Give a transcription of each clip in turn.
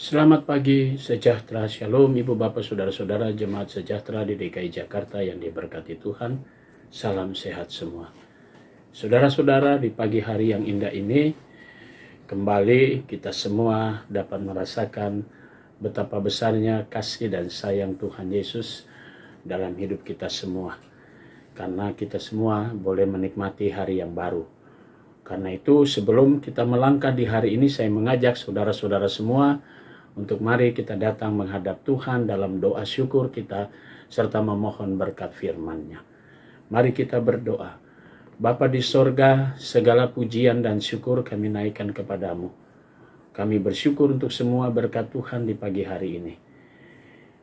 Selamat pagi, sejahtera, shalom Ibu Bapak Saudara-saudara Jemaat Sejahtera di DKI Jakarta yang diberkati Tuhan. Salam sehat semua. Saudara-saudara, di pagi hari yang indah ini kembali kita semua dapat merasakan betapa besarnya kasih dan sayang Tuhan Yesus dalam hidup kita semua. Karena kita semua boleh menikmati hari yang baru. Karena itu sebelum kita melangkah di hari ini, saya mengajak saudara-saudara semua untuk mari kita datang menghadap Tuhan dalam doa syukur kita serta memohon berkat firman-Nya. Mari kita berdoa. Bapa di sorga, segala pujian dan syukur kami naikkan kepadamu. Kami bersyukur untuk semua berkat Tuhan di pagi hari ini.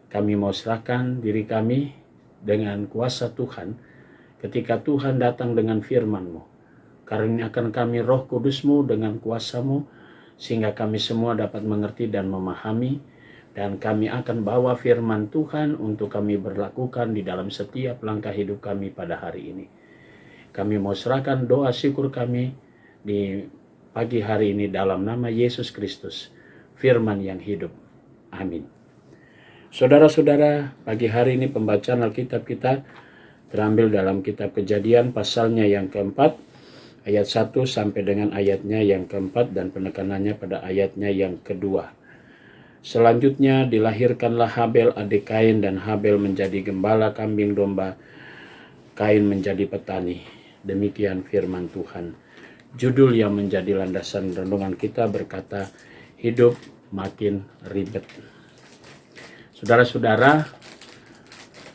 Kami mau serahkan diri kami dengan kuasa Tuhan ketika Tuhan datang dengan firman-Mu. Karuniakan kami roh kudus-Mu dengan kuasa-Mu, sehingga kami semua dapat mengerti dan memahami, dan kami akan bawa firman Tuhan untuk kami berlakukan di dalam setiap langkah hidup kami pada hari ini. Kami mau serahkan doa syukur kami di pagi hari ini dalam nama Yesus Kristus, firman yang hidup. Amin. Saudara-saudara, pagi hari ini pembacaan Alkitab kita terambil dalam kitab Kejadian pasalnya yang keempat, ayat 1 sampai dengan ayatnya yang keempat dan penekanannya pada ayatnya yang kedua. Selanjutnya dilahirkanlah Habel adik Kain, dan Habel menjadi gembala kambing domba, Kain menjadi petani. Demikian firman Tuhan. Judul yang menjadi landasan renungan kita berkata, hidup makin ribet. Saudara-saudara,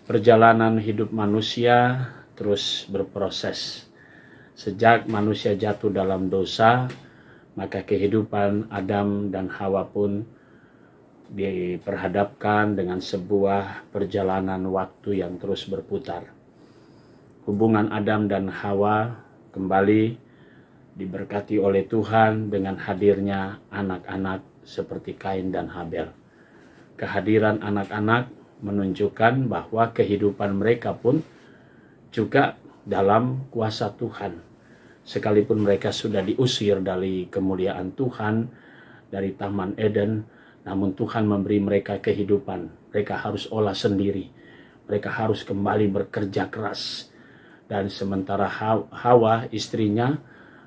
perjalanan hidup manusia terus berproses. Sejak manusia jatuh dalam dosa, maka kehidupan Adam dan Hawa pun diperhadapkan dengan sebuah perjalanan waktu yang terus berputar. Hubungan Adam dan Hawa kembali diberkati oleh Tuhan dengan hadirnya anak-anak seperti Kain dan Habel. Kehadiran anak-anak menunjukkan bahwa kehidupan mereka pun juga dalam kuasa Tuhan. Sekalipun mereka sudah diusir dari kemuliaan Tuhan, dari Taman Eden, namun Tuhan memberi mereka kehidupan. Mereka harus olah sendiri. Mereka harus kembali bekerja keras. Dan sementara Hawa, istrinya,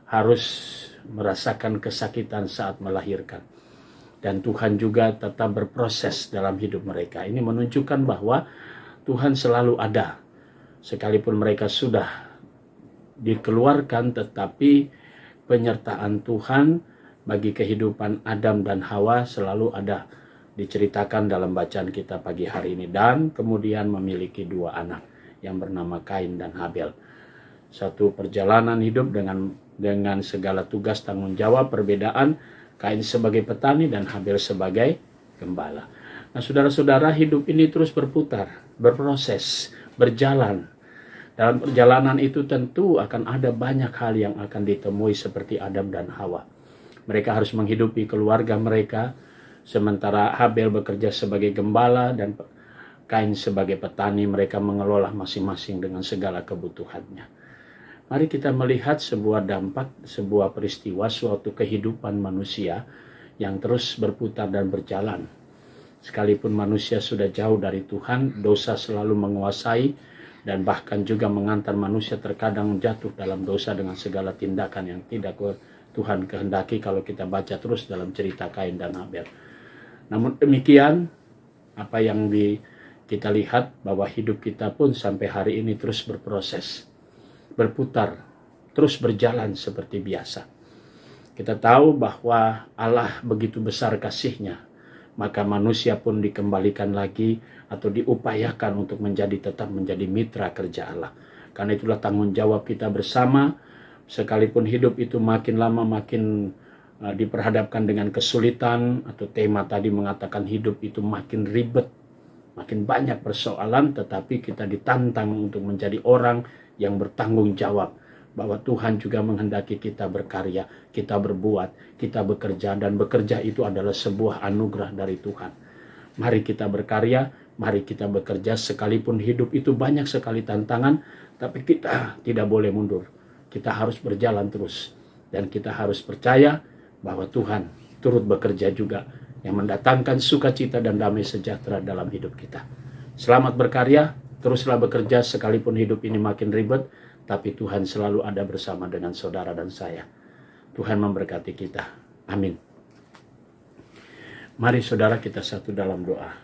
harus merasakan kesakitan saat melahirkan. Dan Tuhan juga tetap berproses dalam hidup mereka. Ini menunjukkan bahwa Tuhan selalu ada. Sekalipun mereka sudah dikeluarkan, tetapi penyertaan Tuhan bagi kehidupan Adam dan Hawa selalu ada, diceritakan dalam bacaan kita pagi hari ini. Dan kemudian memiliki dua anak yang bernama Kain dan Habel. Satu perjalanan hidup dengan segala tugas tanggung jawab, perbedaan, Kain sebagai petani dan Habel sebagai gembala. Nah, saudara-saudara, hidup ini terus berputar, berproses, berjalan. Dalam perjalanan itu tentu akan ada banyak hal yang akan ditemui seperti Adam dan Hawa. Mereka harus menghidupi keluarga mereka, sementara Habel bekerja sebagai gembala dan Kain sebagai petani. Mereka mengelola masing-masing dengan segala kebutuhannya. Mari kita melihat sebuah dampak, sebuah peristiwa, suatu kehidupan manusia yang terus berputar dan berjalan. Sekalipun manusia sudah jauh dari Tuhan, dosa selalu menguasai, dan bahkan juga mengantar manusia terkadang jatuh dalam dosa dengan segala tindakan yang tidak Tuhan kehendaki kalau kita baca terus dalam cerita Kain dan Habel. Namun demikian, apa yang kita lihat bahwa hidup kita pun sampai hari ini terus berproses, berputar, terus berjalan seperti biasa. Kita tahu bahwa Allah begitu besar kasih-Nya, maka manusia pun dikembalikan lagi atau diupayakan untuk tetap menjadi mitra kerja Allah. Karena itulah tanggung jawab kita bersama, sekalipun hidup itu makin lama makin diperhadapkan dengan kesulitan, atau tema tadi mengatakan hidup itu makin ribet, makin banyak persoalan, tetapi kita ditantang untuk menjadi orang yang bertanggung jawab. Bahwa Tuhan juga menghendaki kita berkarya, kita berbuat, kita bekerja, dan bekerja itu adalah sebuah anugerah dari Tuhan. Mari kita berkarya, mari kita bekerja, sekalipun hidup itu banyak sekali tantangan, tapi kita tidak boleh mundur. Kita harus berjalan terus, dan kita harus percaya bahwa Tuhan turut bekerja juga yang mendatangkan sukacita dan damai sejahtera dalam hidup kita. Selamat berkarya, teruslah bekerja sekalipun hidup ini makin ribet, tapi Tuhan selalu ada bersama dengan saudara dan saya. Tuhan memberkati kita. Amin. Mari saudara kita satu dalam doa.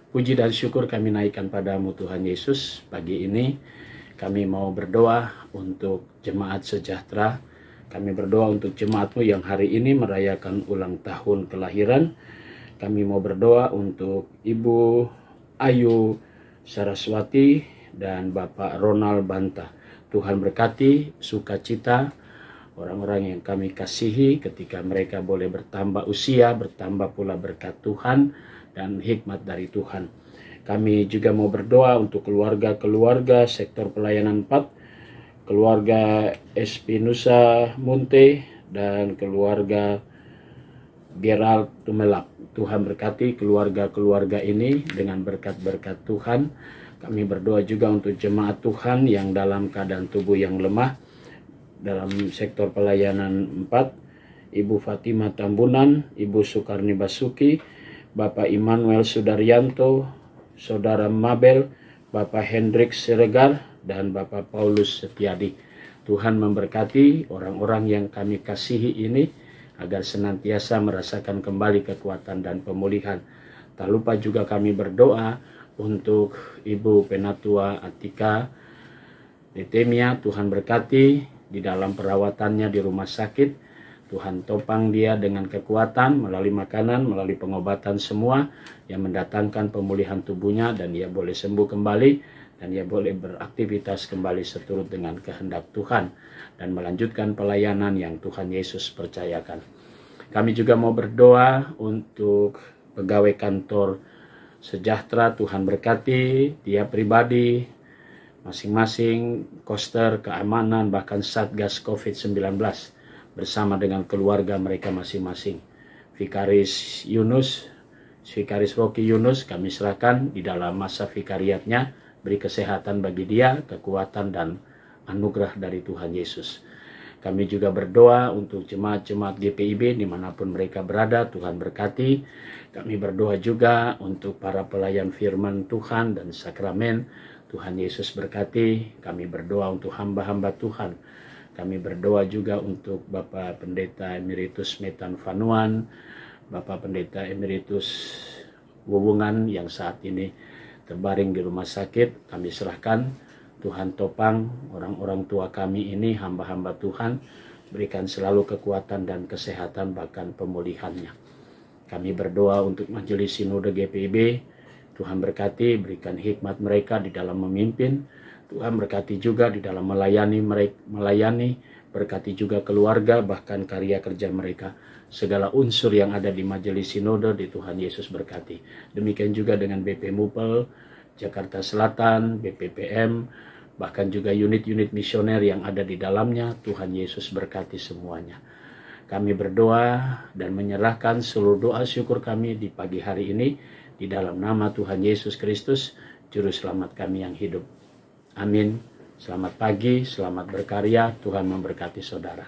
Puji dan syukur kami naikkan padamu Tuhan Yesus. Pagi ini kami mau berdoa untuk jemaat sejahtera. Kami berdoa untuk jemaatmu yang hari ini merayakan ulang tahun kelahiran. Kami mau berdoa untuk Ibu Ayu Saraswati dan Bapak Ronald Banta. Tuhan berkati sukacita orang-orang yang kami kasihi ketika mereka boleh bertambah usia, bertambah pula berkat Tuhan dan hikmat dari Tuhan. Kami juga mau berdoa untuk keluarga-keluarga sektor pelayanan 4, keluarga Espinosa Munte dan keluarga Gerald Tumelak. Tuhan berkati keluarga-keluarga ini dengan berkat-berkat Tuhan. Kami berdoa juga untuk jemaat Tuhan yang dalam keadaan tubuh yang lemah dalam sektor pelayanan 4, Ibu Fatima Tambunan, Ibu Sukarni Basuki, Bapak Immanuel Sudaryanto, Saudara Mabel, Bapak Hendrik Siregar, dan Bapak Paulus Setiadi. Tuhan memberkati orang-orang yang kami kasihi ini agar senantiasa merasakan kembali kekuatan dan pemulihan. Tak lupa juga kami berdoa untuk Ibu Penatua Atika Letemia. Tuhan berkati di dalam perawatannya di rumah sakit. Tuhan topang dia dengan kekuatan melalui makanan, melalui pengobatan semua yang mendatangkan pemulihan tubuhnya, dan dia boleh sembuh kembali dan dia boleh beraktivitas kembali seturut dengan kehendak Tuhan dan melanjutkan pelayanan yang Tuhan Yesus percayakan. Kami juga mau berdoa untuk pegawai kantor sejahtera. Tuhan berkati dia pribadi, masing-masing koster keamanan, bahkan Satgas COVID-19 bersama dengan keluarga mereka masing-masing. Vikaris Rocky Yunus kami serahkan di dalam masa vikariatnya. Beri kesehatan bagi dia, kekuatan dan anugerah dari Tuhan Yesus. Kami juga berdoa untuk jemaat-jemaat GPIB dimanapun mereka berada. Tuhan berkati. Kami berdoa juga untuk para pelayan firman Tuhan dan sakramen. Tuhan Yesus berkati. Kami berdoa untuk hamba-hamba Tuhan. Kami berdoa juga untuk Bapak Pendeta Emeritus Metan Vanuan, Bapak Pendeta Emeritus Wuwungan yang saat ini terbaring di rumah sakit. Kami serahkan, Tuhan topang orang-orang tua kami ini, hamba-hamba Tuhan, berikan selalu kekuatan dan kesehatan bahkan pemulihannya. Kami berdoa untuk Majelis Sinode GPIB. Tuhan berkati, berikan hikmat mereka di dalam memimpin. Tuhan berkati juga di dalam melayani, berkati juga keluarga, bahkan karya kerja mereka. Segala unsur yang ada di Majelis Sinode di Tuhan Yesus berkati. Demikian juga dengan BP Mupel, Jakarta Selatan, BPPM, bahkan juga unit-unit misioner yang ada di dalamnya. Tuhan Yesus berkati semuanya. Kami berdoa dan menyerahkan seluruh doa syukur kami di pagi hari ini di dalam nama Tuhan Yesus Kristus, Juru Selamat kami yang hidup. Amin. Selamat pagi, selamat berkarya. Tuhan memberkati saudara.